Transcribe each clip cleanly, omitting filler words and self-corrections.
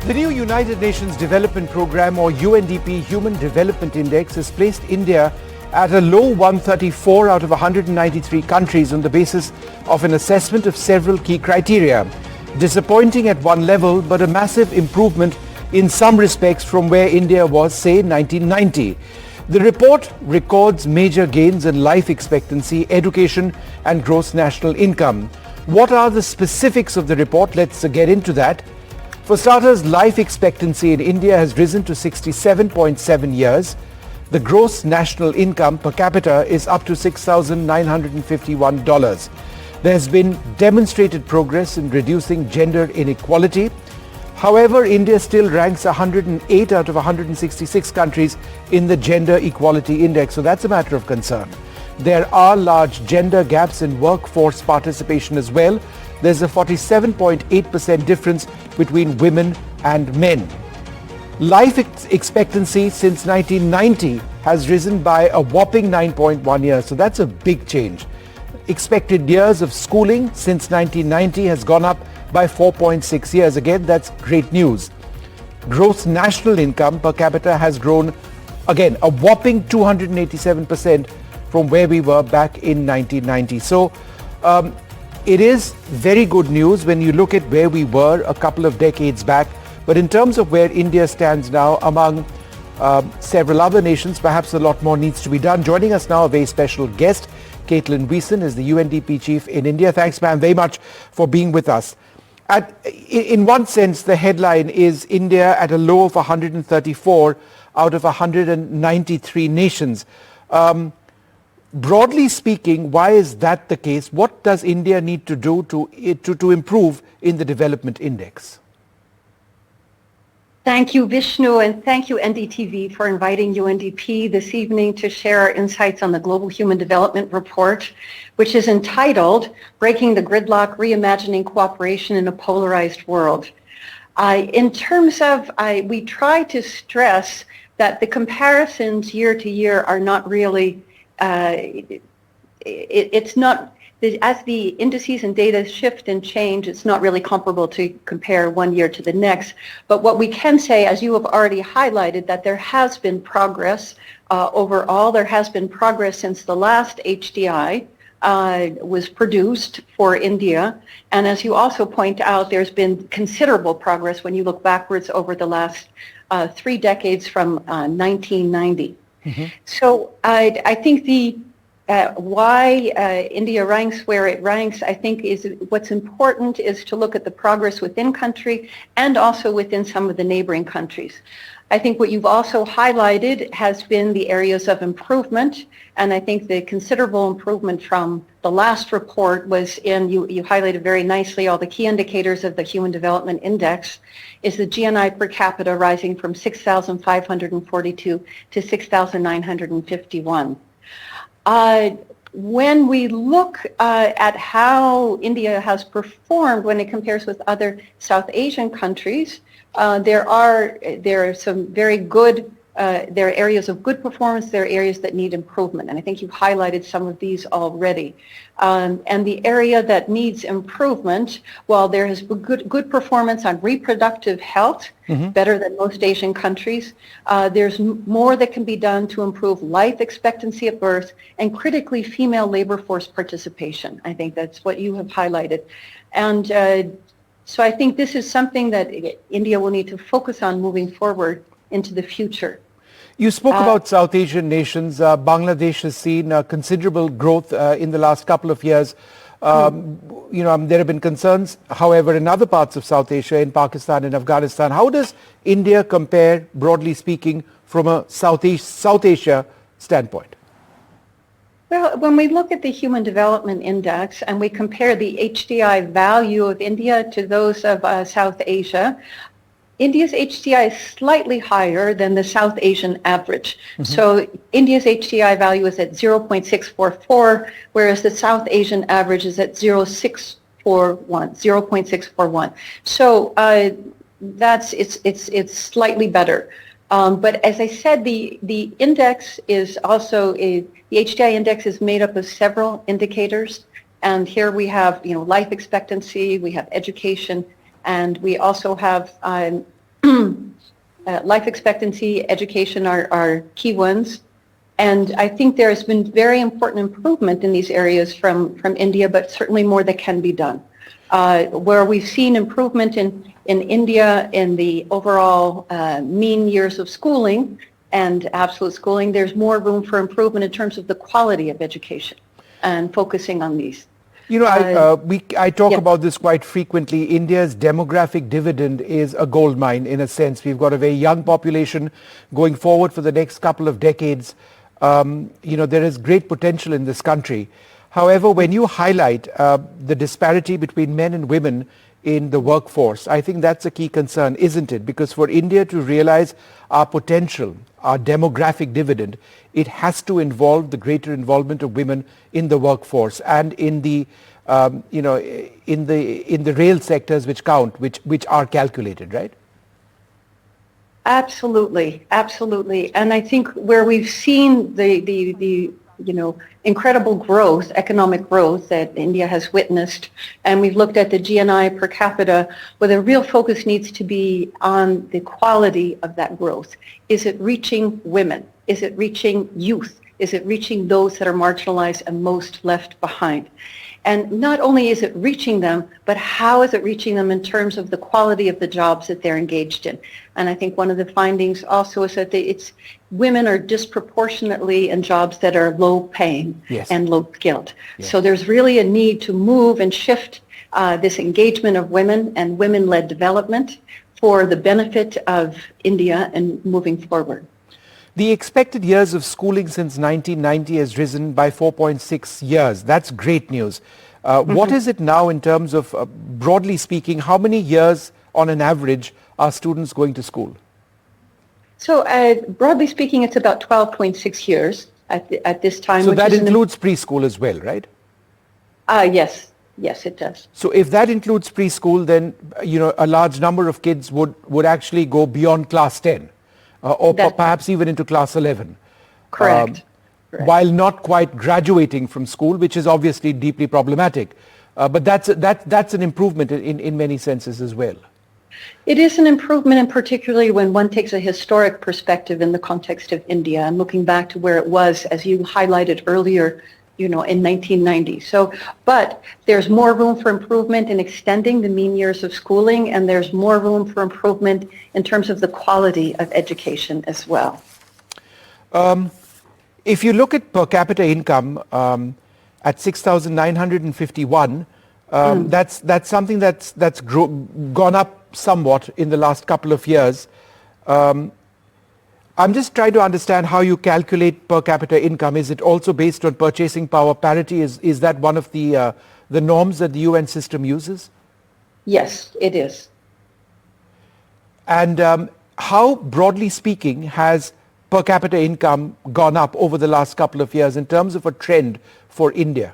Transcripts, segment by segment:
The new United Nations Development Programme or UNDP Human Development Index has placed India at a low 134 out of 193 countries on the basis of an assessment of several key criteria. Disappointing at one level, but a massive improvement in some respects from where India was, say, in 1990. The report records major gains in life expectancy, education and gross national income. What are the specifics of the report? Let's get into that. For starters, life expectancy in India has risen to 67.7 years. The gross national income per capita is up to $6,951. There has been demonstrated progress in reducing gender inequality. However, India still ranks 108 out of 166 countries in the Gender Equality Index, so that's a matter of concern. There are large gender gaps in workforce participation as well. There's a 47.8% difference between women and men. Life expectancy since 1990 has risen by a whopping 9.1 years, so that's a big change. Expected years of schooling since 1990 has gone up by 4.6 years. Again, that's great news. Gross national income per capita has grown, again, a whopping 287% from where we were back in 1990. So it is very good news when you look at where we were a couple of decades back. But in terms of where India stands now among several other nations, perhaps a lot more needs to be done. Joining us now, a very special guest, Caitlin Weeson is the UNDP chief in India. Thanks, ma'am, very much for being with us. In one sense, the headline is India at a low of 134 out of 193 nations. Broadly speaking, why is that the case? What does India need to do to improve in the development index? Thank you, Vishnu, and thank you, NDTV, for inviting UNDP this evening to share our insights on the Global Human Development Report, which is entitled Breaking the Gridlock, Reimagining Cooperation in a Polarized World. In terms of, we try to stress that the comparisons year to year are not really, it's not, as the indices and data shift and change, it's not really comparable to compare one year to the next. But what we can say, as you have already highlighted, that there has been progress overall. There has been progress since the last HDI was produced for India. And as you also point out, there's been considerable progress when you look backwards over the last 3 decades from 1990. Mm-hmm. So I think why India ranks where it ranks, I think, is what's important is to look at the progress within country and also within some of the neighboring countries. I think what you've also highlighted has been the areas of improvement, and I think the considerable improvement from the last report was in, you highlighted very nicely all the key indicators of the Human Development Index, is the GNI per capita rising from 6,542 to 6,951. When we look at how India has performed when it compares with other South Asian countries, there are some very good, there are areas of good performance, there are areas that need improvement, and I think you've highlighted some of these already. And the area that needs improvement, while there has been good performance on reproductive health, mm-hmm. better than most Asian countries, there's more that can be done to improve life expectancy at birth and critically female labor force participation. I think that's what you have highlighted. And so I think this is something that India will need to focus on moving forward into the future. You spoke about South Asian nations. Bangladesh has seen considerable growth in the last couple of years. There have been concerns, however, in other parts of South Asia, in Pakistan and Afghanistan. How does India compare, broadly speaking, from a South Asia standpoint? Well, when we look at the Human Development Index and we compare the HDI value of India to those of South Asia, India's HDI is slightly higher than the South Asian average. Mm-hmm. So India's HDI value is at 0.644, whereas the South Asian average is at 0.641. So it's slightly better. But as I said, the index is also the HDI index is made up of several indicators, and here we have life expectancy, we have education, and we also have Life expectancy, education are key ones. And I think there has been very important improvement in these areas from India, but certainly more that can be done. Where we've seen improvement in India in the overall mean years of schooling and absolute schooling, there's more room for improvement in terms of the quality of education and focusing on these. You know, I talk yeah. about this quite frequently. India's demographic dividend is a gold mine in a sense. We've got a very young population going forward for the next couple of decades. You know, there is great potential in this country. However, when you highlight the disparity between men and women in the workforce, I think that's a key concern, isn't it? Because for India to realize our potential, our demographic dividend, it has to involve the greater involvement of women in the workforce and in the you know, in the real sectors which count, which are calculated, right? Absolutely, absolutely. And I think where we've seen the you know, incredible growth, economic growth that India has witnessed, and we've looked at the GNI per capita, where the real focus needs to be on the quality of that growth. Is it reaching women? Is it reaching youth? Is it reaching those that are marginalized and most left behind? And not only is it reaching them, but how is it reaching them in terms of the quality of the jobs that they're engaged in? And I think one of the findings also is that women are disproportionately in jobs that are low paying yes. and low skilled. Yes. So there's really a need to move and shift this engagement of women and women-led development for the benefit of India and moving forward. The expected years of schooling since 1990 has risen by 4.6 years. That's great news. What is it now in terms of, broadly speaking, how many years on an average are students going to school? So broadly speaking, it's about 12.6 years at this time. So that includes preschool as well, right? Yes. Yes, it does. So if that includes preschool, then, you know, a large number of kids would actually go beyond class 10. Or perhaps even into class 11. Correct. While not quite graduating from school, which is obviously deeply problematic. But that's an improvement in many senses as well. It is an improvement, and particularly when one takes a historic perspective in the context of India and looking back to where it was, as you highlighted earlier, you know, in 1990. So, but there's more room for improvement in extending the mean years of schooling, and there's more room for improvement in terms of the quality of education as well. If you look at per capita income at 6,951, that's something that's gone up somewhat in the last couple of years. I'm just trying to understand how you calculate per capita income. Is it also based on purchasing power parity? Is that one of the norms that the UN system uses? Yes, it is. And how, broadly speaking, has per capita income gone up over the last couple of years in terms of a trend for India?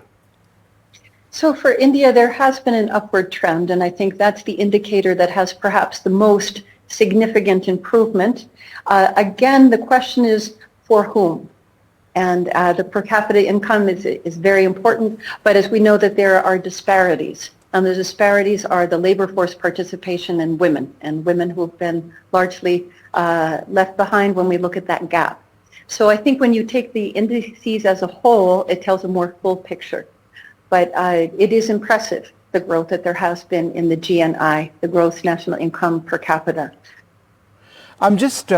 So for India, there has been an upward trend, and I think that's the indicator that has perhaps the most significant improvement. Again, the question is for whom? And the per capita income is very important, but as we know that there are disparities, and the disparities are the labor force participation in women, and women who have been largely left behind when we look at that gap. So I think when you take the indices as a whole, it tells a more full picture. But it is impressive, the growth that there has been in the GNI, the gross national income per capita. I'm just,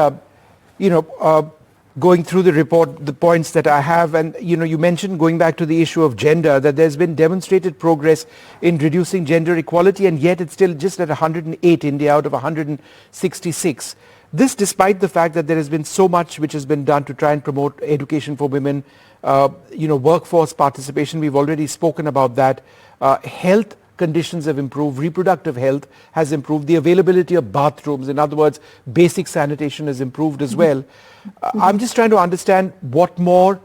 going through the report, the points that I have, and, you know, you mentioned, going back to the issue of gender, that there's been demonstrated progress in reducing gender equality, and yet it's still just at 108 India out of 166. This despite the fact that there has been so much which has been done to try and promote education for women, workforce participation, we've already spoken about that. Health conditions have improved, reproductive health has improved, the availability of bathrooms, in other words, basic sanitation has improved as well. I'm just trying to understand what more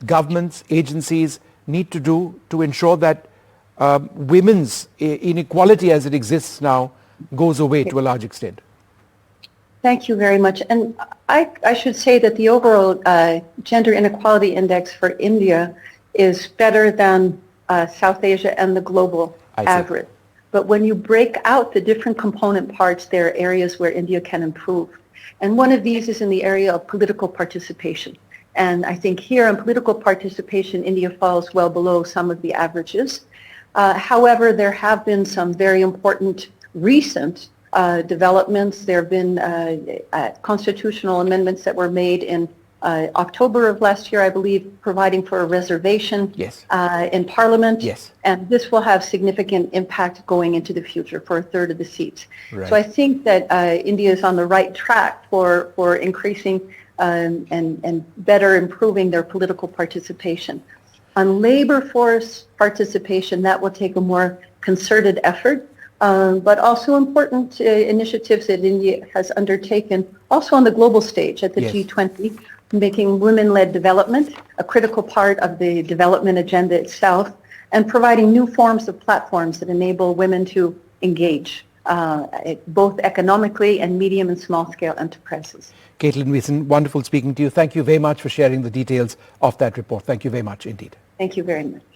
governments, agencies need to do to ensure that women's inequality as it exists now goes away to a large extent. Thank you very much. And I should say that the overall gender inequality index for India is better than South Asia and the global average. But when you break out the different component parts, there are areas where India can improve. And one of these is in the area of political participation. And I think here in political participation, India falls well below some of the averages. However, there have been some very important recent developments. There have been constitutional amendments that were made in October of last year, I believe, providing for a reservation Yes. In Parliament. Yes. And this will have significant impact going into the future for a third of the seats. Right. So I think that India is on the right track for increasing and better improving their political participation. On labor force participation, that will take a more concerted effort, but also important initiatives that India has undertaken, also on the global stage at the Yes. G20, making women-led development a critical part of the development agenda itself, and providing new forms of platforms that enable women to engage, both economically and medium and small-scale enterprises. Caitlin Mason, wonderful speaking to you. Thank you very much for sharing the details of that report. Thank you very much indeed. Thank you very much.